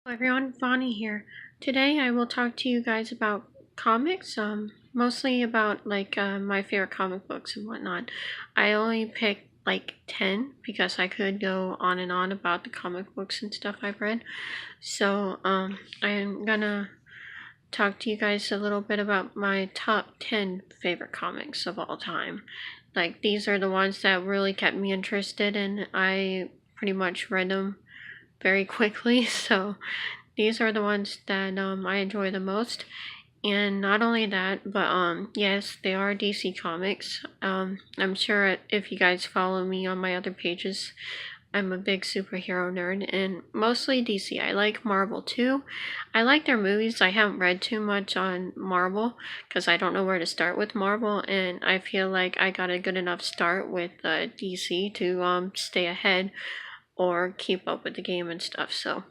Hello everyone, Vonnie here. Today I will talk to you guys about comics, mostly about my favorite comic books and whatnot. I only picked like 10 because I could go on and on about the comic books and stuff I've read. So I'm gonna talk to you guys a little bit about my top 10 favorite comics of all time. Like these are the ones that really kept me interested and I pretty much read them very quickly, so these are the ones that I enjoy the most. And not only that, but yes, they are DC Comics. I'm sure if you guys follow me on my other pages, I'm a big superhero nerd, and mostly DC. I like Marvel too. I like their movies. I haven't read too much on Marvel because I don't know where to start with Marvel, and I feel like I got a good enough start with DC to stay ahead or keep up with the game and stuff. So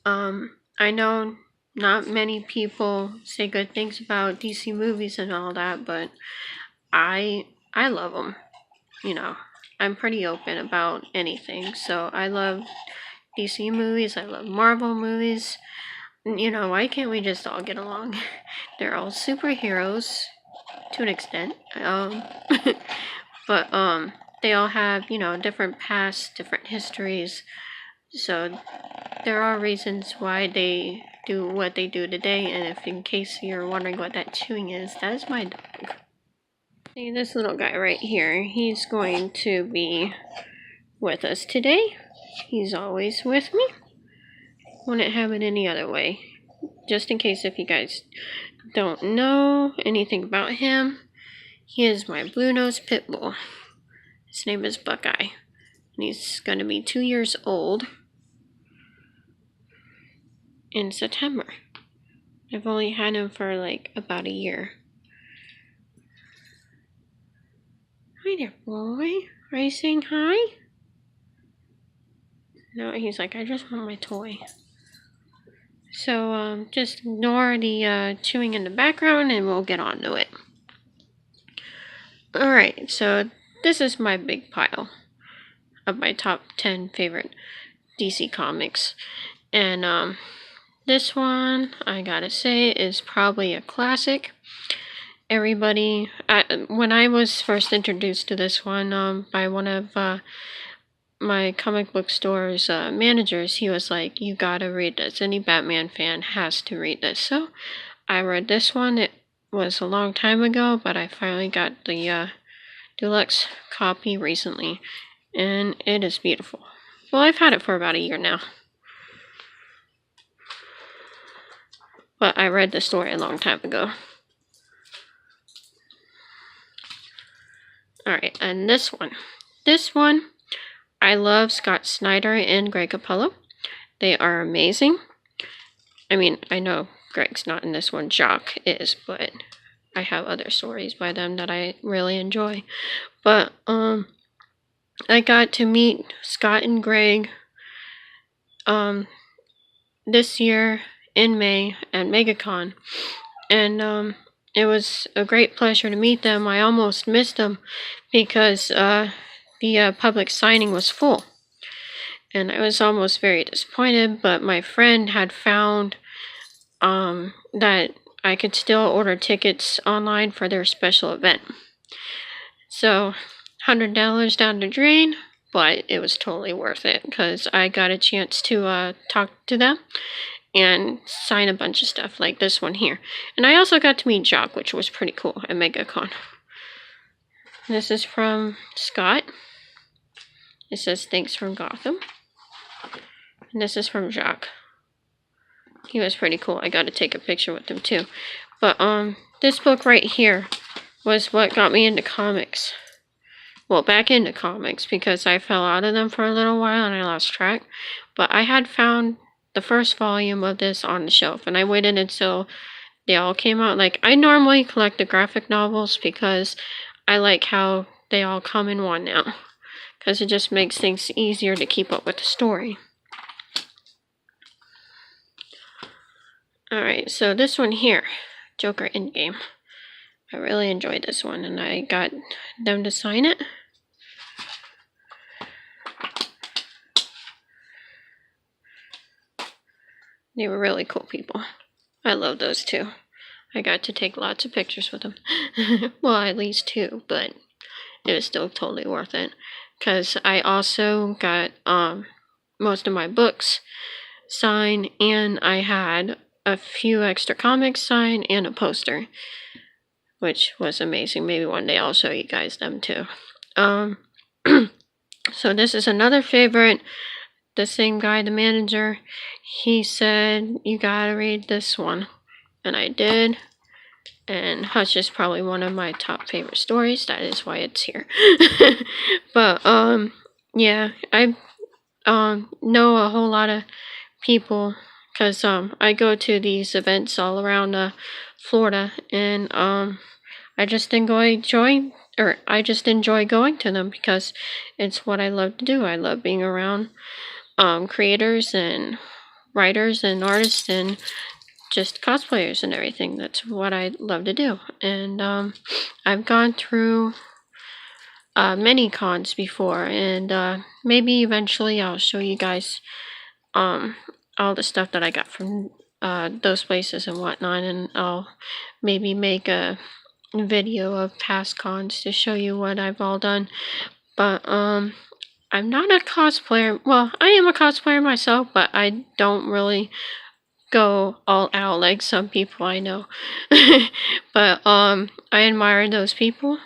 I know not many people say good things about DC movies and all that, but I love them. You know, I'm pretty open about anything. So I love DC movies. I love Marvel movies. You know, why can't we just all get along? They're all superheroes to an extent. But they all have, different pasts, different histories. So there are reasons why they do what they do today, and if in case you're wondering what that chewing is, that is my dog. See, this little guy right here, he's going to be with us today. He's always with me. Wouldn't have it any other way. Just in case if you guys don't know anything about him, he is my blue-nosed pit bull. His name is Buckeye, and he's going to be 2 years old in September. I've only had him for like about a year. Hi there, boy. Are you saying hi? No, he's like, I just want my toy. So, just ignore the chewing in the background and we'll get on to it. Alright, so this is my big pile of my top 10 favorite DC comics. And, this one, I gotta say, is probably a classic. Everybody, when I was first introduced to this one by one of my comic book store's managers, he was like, you gotta read this. Any Batman fan has to read this. So I read this one. It was a long time ago, but I finally got the deluxe copy recently, and it is beautiful. Well, I've had it for about a year now, but I read the story a long time ago. Alright, and this one, I love Scott Snyder and Greg Capullo. They are amazing. I mean, I know Greg's not in this one, Jock is, but I have other stories by them that I really enjoy. But I got to meet Scott and Greg this year in May at MegaCon, and it was a great pleasure to meet them. I almost missed them because the public signing was full, and I was almost very disappointed, but my friend had found that I could still order tickets online for their special event. So, $100 down the drain, but it was totally worth it because I got a chance to talk to them and sign a bunch of stuff like this one here. And I also got to meet Jock, which was pretty cool at MegaCon. This is from Scott. It says, thanks from Gotham. And this is from Jock. He was pretty cool. I got to take a picture with him too. But this book right here was what got me into comics. Well, back into comics, because I fell out of them for a little while and I lost track. But I had found the first volume of this on the shelf, and I waited until they all came out. Like, I normally collect the graphic novels because I like how they all come in one now, because it just makes things easier to keep up with the story. Alright, so this one here, Joker Endgame. I really enjoyed this one, and I got them to sign it. They were really cool people. I love those two. I got to take lots of pictures with them. Well, at least two, but it was still totally worth it. Because I also got most of my books signed, and I had a few extra comics signed and a poster, which was amazing. Maybe one day I'll show you guys them too. So this is another favorite. The same guy, the manager, he said, you gotta read this one. And I did. And Hush is probably one of my top favorite stories. That is why it's here. But, yeah, I know a whole lot of people because I go to these events all around Florida, and I just enjoy going to them because it's what I love to do. I love being around creators and writers and artists and just cosplayers and everything. That's what I love to do. And I've gone through many cons before, and maybe eventually I'll show you guys all the stuff that I got from those places and whatnot, and I'll maybe make a video of past cons to show you what I've all done. But I'm not a cosplayer. Well, I am a cosplayer myself, but I don't really go all out like some people I know. But I admire those people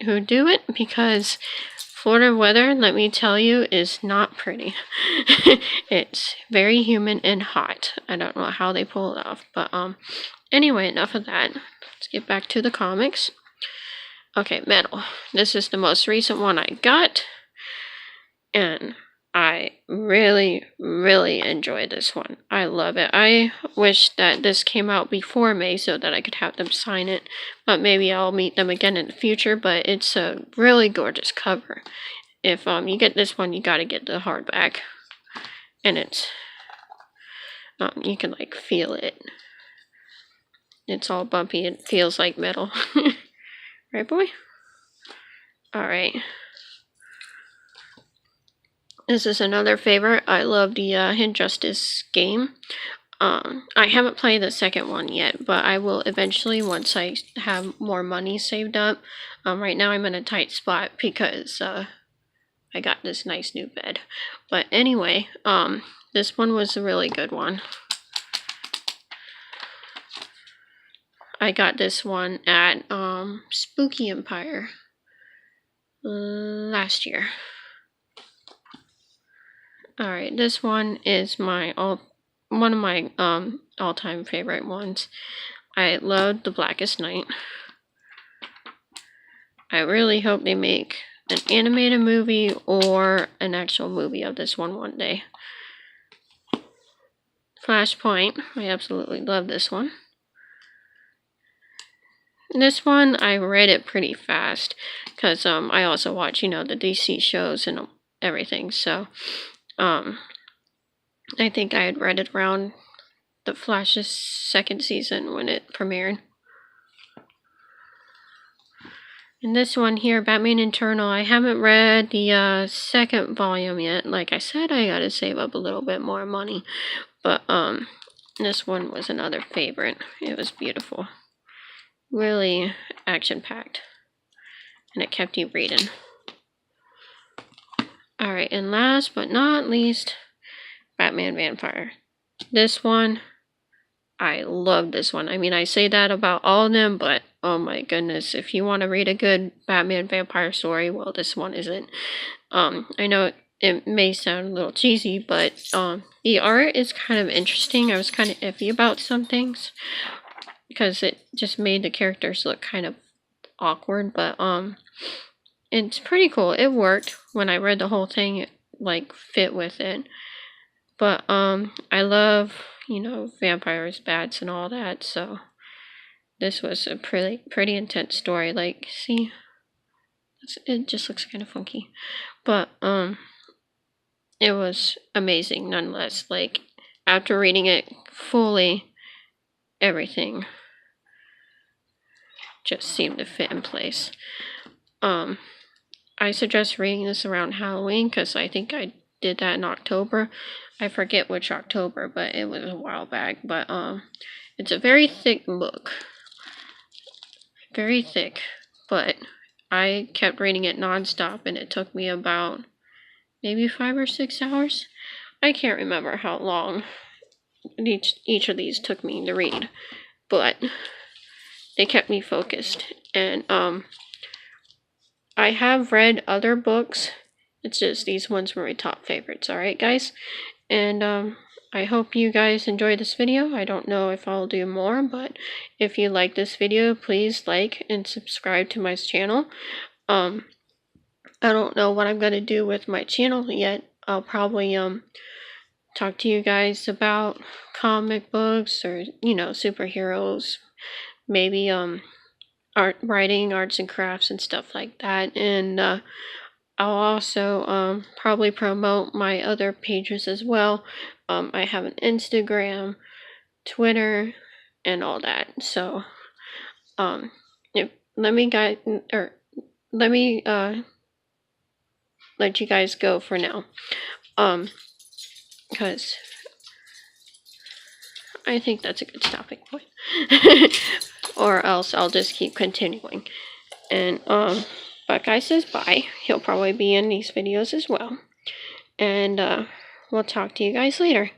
who do it because Florida weather, let me tell you, is not pretty. It's very humid and hot. I don't know how they pull it off, but anyway, enough of that. Let's get back to the comics. Okay, Metal. This is the most recent one I got, and I really, really enjoyed this one. I love it. I wish that this came out before May so that I could have them sign it, but maybe I'll meet them again in the future. But it's a really gorgeous cover. If you get this one, you gotta get the hardback, and it's you can like feel it. It's all bumpy. It feels like metal. Right, boy? Alright. This is another favorite. I love the Hidden Justice game. I haven't played the second one yet, but I will eventually once I have more money saved up. Right now I'm in a tight spot because I got this nice new bed. But anyway, this one was a really good one. I got this one at Spooky Empire last year. Alright, this one is one of my all-time favorite ones. I love The Blackest Night. I really hope they make an animated movie or an actual movie of this one day. Flashpoint. I absolutely love this one. This one, I read it pretty fast because I also watch, the DC shows and everything. So, I think I had read it around the Flash's second season when it premiered. And this one here, Batman Eternal, I haven't read the second volume yet. Like I said, I gotta save up a little bit more money. But this one was another favorite. It was beautiful. Really action-packed. And it kept you reading. Alright, and last but not least, Batman Vampire. This one, I love this one. I mean, I say that about all of them, but oh my goodness, if you want to read a good Batman Vampire story, well, this one isn't. I know it may sound a little cheesy, but the art is kind of interesting. I was kind of iffy about some things because it just made the characters look kind of awkward, but it's pretty cool. It worked. When I read the whole thing, it like fit with it. But I love, vampires, bats, and all that, so this was a pretty intense story. Like, see, it just looks kind of funky, but it was amazing nonetheless. Like, after reading it fully, everything just seemed to fit in place. I suggest reading this around Halloween because I think I'd did that in October. I forget which October, but it was a while back. But it's a very thick book. Very thick. But I kept reading it nonstop, and it took me about maybe 5 or 6 hours. I can't remember how long each of these took me to read, but they kept me focused. And I have read other books. It's just these ones were my top favorites. Alright, guys? And I hope you guys enjoyed this video. I don't know if I'll do more, but if you like this video, please like and subscribe to my channel. I don't know what I'm gonna do with my channel yet. I'll probably talk to you guys about comic books or, you know, superheroes, maybe writing, arts and crafts and stuff like that. And I'll also probably promote my other pages as well. I have an Instagram, Twitter, and all that. So let me let you guys go for now. Because I think that's a good stopping point. Or else I'll just keep continuing. And but Guy says bye. He'll probably be in these videos as well. And we'll talk to you guys later.